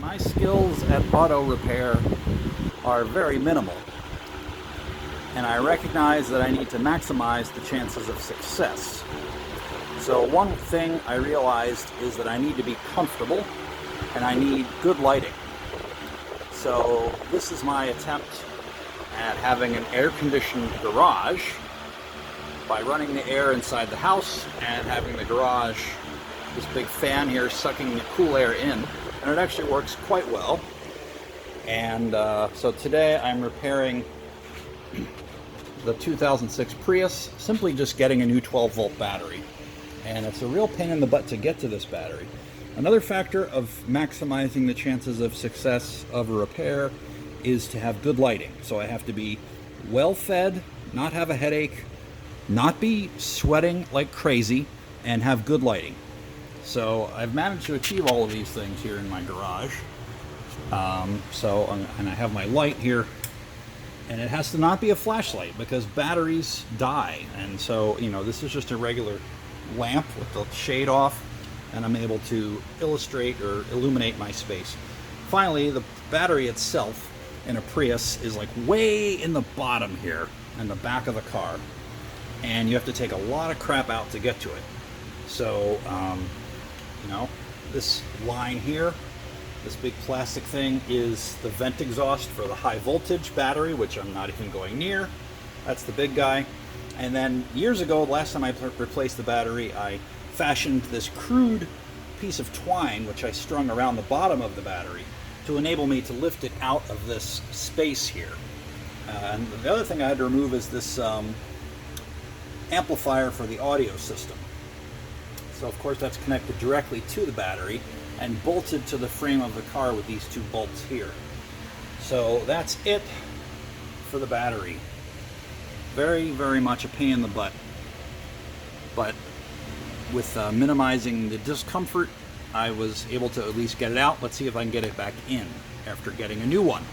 My skills at auto repair are very minimal, and I recognize that I need to maximize the chances of success. So one thing I realized is that I need to be comfortable and I need good lighting. So this is my attempt at having an air-conditioned garage by running the air inside the house and having the garage, this big fan here, sucking the cool air in. And it actually works quite well. And so today I'm repairing the 2006 Prius, simply just getting a new 12-volt battery. And it's a real pain in the butt to get to this battery. Another factor of maximizing the chances of success of a repair is to have good lighting. So I have to be well fed, not have a headache, not be sweating like crazy, and have good lighting. So I've managed to achieve all of these things here in my garage. And I have my light here, and it has to not be a flashlight because batteries die. And so, this is just a regular lamp with the shade off, and I'm able to illustrate or illuminate my space. Finally, the battery itself in a Prius is like way in the bottom here in the back of the car, and you have to take a lot of crap out to get to it. So, this line here, this big plastic thing, is the vent exhaust for the high voltage battery, which I'm not even going near. That's the big guy. And then years ago, last time I replaced the battery, I fashioned this crude piece of twine, which I strung around the bottom of the battery to enable me to lift it out of this space here. And the other thing I had to remove is this amplifier for the audio system. So of course that's connected directly to the battery and bolted to the frame of the car with these two bolts here. So that's it for the battery. Very, very much a pain in the butt. But with minimizing the discomfort, I was able to at least get it out. Let's see if I can get it back in after getting a new one.